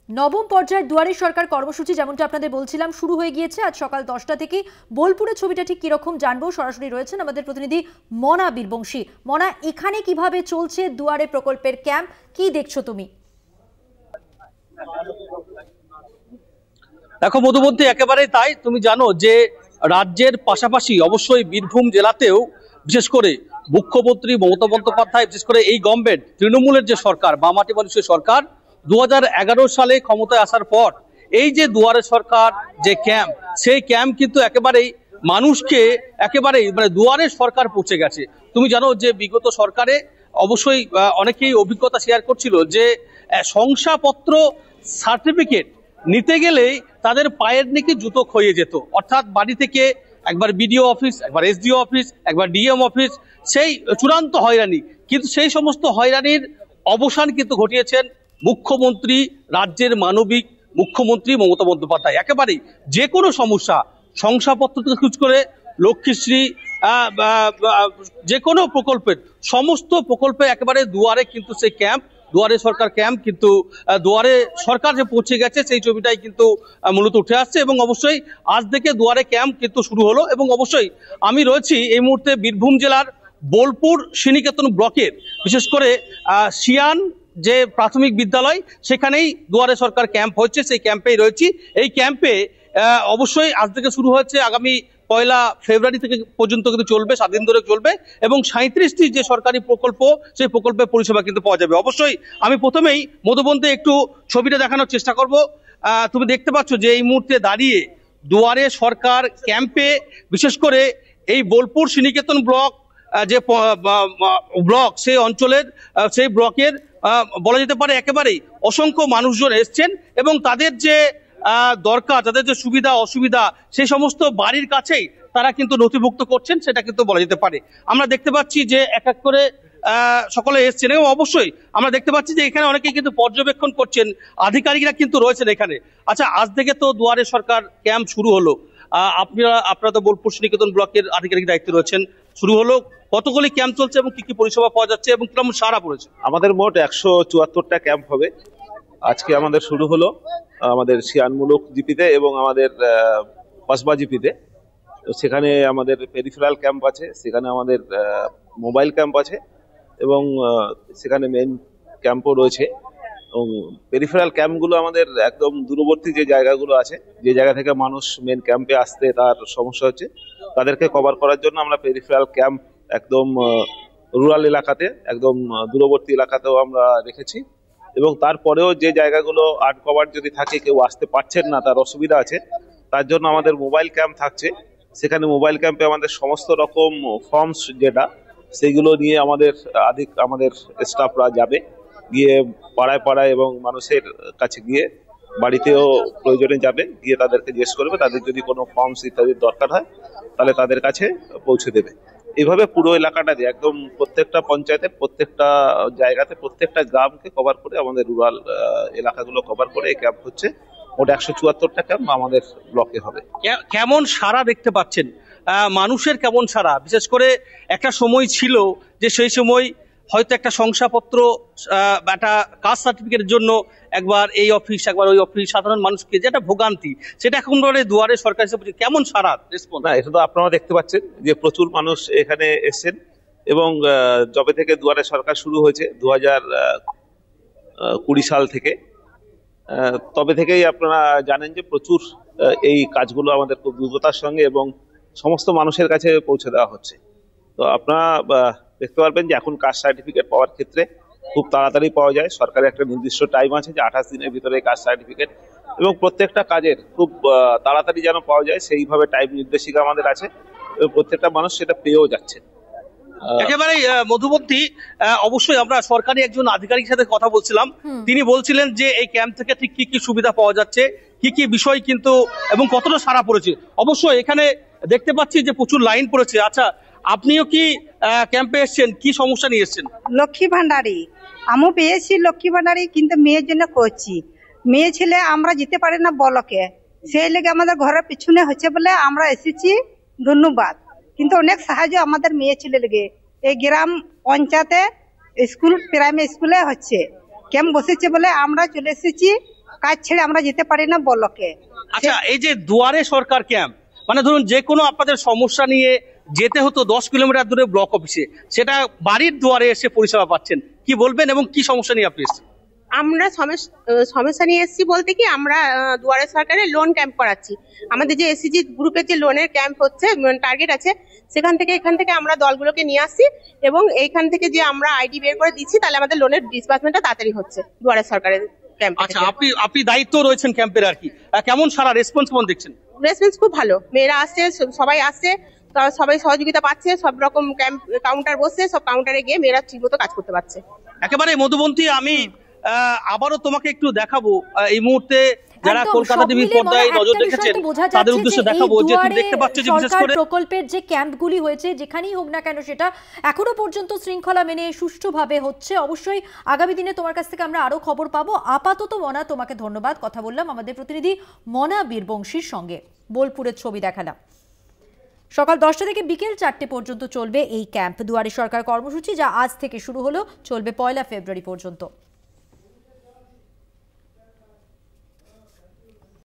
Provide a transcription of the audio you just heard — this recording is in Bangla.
নবম পর্যায়ের দুয়ারে সরকার কর্মসূচি যেমনটা আপনাদের বলছিলাম শুরু হয়ে গিয়েছে আজ সকাল 10টা থেকে। বোলপুরের ছবিটা ঠিক কিরকম জানবো, সরাসরি রয়েছেন আমাদের প্রতিনিধি মনা বীরবংশী। মনা, এখানে কিভাবে চলছে দুয়ারে প্রকল্পের ক্যাম্প, কি দেখছো তুমি? দেখো মধুমন্তী, একেবারেই তাই। তুমি জানো যে রাজ্যের পাশাপাশি অবশ্যই বীরভূম জেলাতেও বিশেষ করে মুখ্যমন্ত্রী মমতা বন্দ্যোপাধ্যায়, বিশেষ করে এই গভর্নমেন্ট তৃণমূলের যে সরকার, বামাটি মানুষের সরকার, 2011 সালে ক্ষমতায় আসার পর এই যে দুয়ারে সরকার যে ক্যাম্প, সেই ক্যাম্প কিন্তু একেবারেই মানুষকে একেবারেই দুয়ারে সরকার পৌঁছে গেছে। তুমি জানো যে বিগত সরকারে অবশ্যই অনেকেই অভিজ্ঞতা শেয়ার করছিল যে শংসাপত্র সার্টিফিকেট নিতে গেলেই তাদের পায়ের নিচে জুতো ক্ষয়ে যেত। অর্থাৎ বাড়ি থেকে একবার বিডিও অফিস, একবার এসডিও অফিস, একবার ডিএম অফিস, সেই চূড়ান্ত হয়রানি। কিন্তু সেই সমস্ত হয়রানির অবসান কিন্তু ঘটিয়েছেন মুখ্যমন্ত্রী, রাজ্যের মানবিক মুখ্যমন্ত্রী মমতা বন্দ্যোপাধ্যায়। একেবারেই যে কোনো সমস্যা, শংসাপত্র থেকে শুরু করে লক্ষ্মীশ্রী, যে কোনো প্রকল্পের সমস্ত প্রকল্পে একেবারে দুয়ারে কিন্তু সেই ক্যাম্প, দুয়ারে সরকার ক্যাম্প কিন্তু দুয়ারে সরকার যে পৌঁছে গেছে সেই ছবিটাই কিন্তু মূলত উঠে আসছে। এবং অবশ্যই আজ থেকে দুয়ারে ক্যাম্প কিন্তু শুরু হলো। এবং অবশ্যই আমি রয়েছি এই মুহূর্তে বীরভূম জেলার বোলপুর শ্রীনিকেতন ব্লকের, বিশেষ করে শিয়ান যে প্রাথমিক বিদ্যালয়, সেখানেই দুয়ারে সরকার ক্যাম্প হচ্ছে, সেই ক্যাম্পেই রয়েছি। এই ক্যাম্পে অবশ্যই আজ থেকে শুরু হচ্ছে, আগামী 1 ফেব্রুয়ারি থেকে পর্যন্ত কিন্তু চলবে, 7 দিন ধরে চলবে। এবং 37টি যে সরকারি প্রকল্প, সেই প্রকল্পের পরিষেবা কিন্তু পাওয়া যাবে। অবশ্যই আমি প্রথমেই মধুবন্তী একটু ছবিটা দেখানোর চেষ্টা করব। তুমি দেখতে পাচ্ছ যে এই মুহূর্তে দাঁড়িয়ে দুয়ারে সরকার ক্যাম্পে, বিশেষ করে এই বোলপুর শ্রীনিকেতন ব্লক যে ব্লক, সেই অঞ্চলের সেই ব্লকের বলা যেতে পারে একেবারেই অসংখ্য মানুষজন এসছেন এবং তাদের যে দরকার, তাদের যে সুবিধা অসুবিধা, সেই সমস্ত বাড়ির কাছেই তারা কিন্তু নথিভুক্ত করছেন, সেটা কিন্তু বলা যেতে পারে। আমরা দেখতে পাচ্ছি যে এক এক করে সকলে এসছেন এবং অবশ্যই আমরা দেখতে পাচ্ছি যে এখানে অনেকেই কিন্তু পর্যবেক্ষণ করছেন, আধিকারিকরা কিন্তু রয়েছেন এখানে। আচ্ছা, আজ থেকে তো দুয়ারে সরকার ক্যাম্প শুরু হলো, আপনারা তো বোলপুর শ্রীনিকেতন ব্লকের আধিকারিক দায়িত্বে রয়েছেন, শুরু হলো, কতগুলি ক্যাম্প চলছে এবং কি কি পরিষেবা পাওয়া যাচ্ছে এবং কিরকম সাড়া পড়েছে? আমাদের মোট 174টা ক্যাম্প হবে। আজকে আমাদের শুরু হলো আমাদের শিয়ানমূলক জিপিতে এবং আমাদের কসবা জিপিতে। সেখানে আমাদের পেরিফেরাল ক্যাম্প আছে, সেখানে আমাদের মোবাইল ক্যাম্প আছে এবং সেখানে মেইন ক্যাম্পও রয়েছে। এবং পেরিফেরাল ক্যাম্পগুলো আমাদের একদম দূরবর্তী যে জায়গাগুলো আছে, যে জায়গা থেকে মানুষ মেন ক্যাম্পে আসতে তার সমস্যা হচ্ছে, তাদেরকে কভার করার জন্য আমরা পেরিফেরাল ক্যাম্প একদম রুরাল এলাকাতে, একদম দূরবর্তী এলাকাতেও আমরা রেখেছি। এবং তারপরেও যে জায়গাগুলো আনকভার যদি থাকে, কেউ আসতে পারছেন না, তার অসুবিধা আছে, তার জন্য আমাদের মোবাইল ক্যাম্প থাকছে। সেখানে মোবাইল ক্যাম্পে আমাদের সমস্ত রকম ফর্মস যেটা, সেগুলো নিয়ে আমাদের স্টাফরা যাবে, গিয়ে পাড়ায় পাড়ায় এবং মানুষের কাছে গিয়ে, বাড়িতেও প্রয়োজনে যাবে, গিয়ে তাদেরকে জিজ্ঞেস করবে, তাদের যদি কোনো ফর্মস ইত্যাদির দরকার হয় তাহলে তাদের কাছে পৌঁছে দেবে। এইভাবে পুরো এলাকাটা দিয়ে একদম প্রত্যেকটা পঞ্চায়েতের প্রত্যেকটা জায়গাতে, প্রত্যেকটা গ্রামকে কভার করে, আমাদের রুরাল এলাকাগুলো কভার করে এই ক্যাম্প হচ্ছে। মোট 174টা ক্যাম্প আমাদের ব্লকে হবে। কেমন সাড়া দেখতে পাচ্ছেন, মানুষের কেমন সাড়া? বিশেষ করে একটা সময় ছিল যে সেই সময় হয়তো একটা শংসাপত্র, একটা কাস্ট সার্টিফিকেটের জন্য একবার এই অফিস একবার ওই অফিস, সাধারণ মানুষকে যেটা ভোগান্তি, সেটা এখন দুয়ারে সরকার হিসেবে কেমন সাড়া রেসপন্স? না, এটা তো আপনারা দেখতে পাচ্ছেন যে প্রচুর মানুষ এখানে এসেছেন এবং যবে থেকে দুয়ারে সরকার শুরু হয়েছে 2020 সাল থেকে, তবে থেকেই আপনারা জানেন যে প্রচুর এই কাজগুলো আমাদের খুব দ্রুততার সঙ্গে এবং সমস্ত মানুষের কাছে পৌঁছে দেওয়া হচ্ছে। তো আপনারা দেখতে পারবেন যে এখন কাস্ট সার্টিফিকেট পাওয়ার ক্ষেত্রে খুব তাড়াতাড়ি পাওয়া যায়। সরকারের একটা নির্দিষ্ট টাইম আছে যে 28 দিনের ভিতরে কাস্ট সার্টিফিকেট, এবং প্রত্যেকটা কাজের খুব তাড়াতাড়ি যেন পাওয়া যায় সেইভাবে টাইম নির্দেশিকা আমাদের আছে এবং প্রত্যেকটা মানুষ সেটা পেয়েও যাচ্ছে। একেবারেই মধুবন্তী, অবশ্যই আমরা সরকারি একজন আধিকারিকের সাথে কথা বলছিলাম, তিনি বলছিলেন যে এই ক্যাম্প থেকে ঠিক কি কি সুবিধা পাওয়া যাচ্ছে, কি কি বিষয় কিন্তু এবং কতটা সাড়া পড়েছে। অবশ্যই এখানে দেখতে পাচ্ছি যে প্রচুর লাইন পড়েছে। আচ্ছা, আপনিও কি ক্যাম্পে এসেছেন, কি সমস্যা নিয়ে এসেছেন? লক্ষ্মী ভান্ডারি আমিও পেয়েছি, লক্ষ্মী ভান্ডারি কিন্তু মেয়ের জন্য করছি। মেয়ে ছেলে আমরা যেতে পারি না ব্লকে, সেই লেগে আমাদের ঘরের পিছনে হচ্ছে বলে আমরা এসেছি, ধন্যবাদ। কিন্তু অনেক সাহায্য আমাদের মেয়ে ছেলে লেগে। এই গ্রাম পঞ্চায়েতে স্কুল, প্রাইমারি স্কুলে হচ্ছে ক্যাম্প বসেছে বলে আমরা চলে এসেছি। কাজ ছেড়ে আমরা যেতে পারি না ব্লকে। আচ্ছা, এই যে দুয়ারে সরকার ক্যাম্প, মানে ধরুন যে কোনো আপনাদের সমস্যা নিয়ে যেতে হতো 10 কিলোমিটার দূরে ব্লক অফিসে, সেটা বাড়ির দুয়ারে এসে পরিষেবা পাচ্ছেন, কি বলবেন এবং কি সমস্যা নিয়ে আপনি এসেছেন? আমরা সমস্যা নিয়ে এসেছি বলতে কি, আমরা দুয়ারে সরকারে লোন ক্যাম্প করাচ্ছি। আমাদের যে এসসিজি গ্রুপের যে লোনের ক্যাম্প হচ্ছে, টার্গেট আছে, এখান থেকে আমরা দলগুলোকে নিয়ে আসছি এবং এইখান থেকে যে আমরা আইডি বের করে দিচ্ছি, তাহলে আমাদের লোনের ডিসবার্সমেন্টটা তাড়াতাড়ি হচ্ছে দুয়ারে সরকারের ক্যাম্প। আচ্ছা, আপনি দায়িত্ব রয়েছেন ক্যাম্পের, আর কি কেমন সারা রেসপন্স কেমন দেখছেন? রেসপন্স খুব ভালো, মেয়েরা আসছে, সবাই আসছে, সবাই সহযোগিতা পাচ্ছে, সব রকম ক্যাম্প কাউন্টার বসছে, সব কাউন্টারে গিয়ে মেয়েরা ঠিকমতো কাজ করতে পারছে। একেবারে মধুবন্তী, আমি আবারও তোমাকে একটু দেখাবো এই মুহূর্তে যারা কলকাতা টিভির পর্দায় নজর রেখেছেন তাদের উদ্দেশ্যে দেখাবো যে তুমি দেখতে পাচ্ছ যে বিশেষ করে প্রকল্পের যে ক্যাম্পগুলি হয়েছে যেখানেই হোক না কেন সেটা এখনো পর্যন্ত শৃঙ্খলা মেনে সুষ্ঠুভাবে হচ্ছে। অবশ্যই আগামী দিনে তোমার কাছ থেকে আমরা আরো খবর পাবো। আপাতত মনা, তোমাকে ধন্যবাদ। কথা বললাম আমাদের প্রতিনিধি মনা বীরবংশীর সঙ্গে, বোলপুরের ছবি দেখালাম। সকাল 10টা থেকে বিকেল 4টে পর্যন্ত চলবে এই ক্যাম্প। দুয়ারে সরকার কর্মসূচি যা আজ থেকে শুরু হলো, চলবে 1 ফেব্রুয়ারি পর্যন্ত।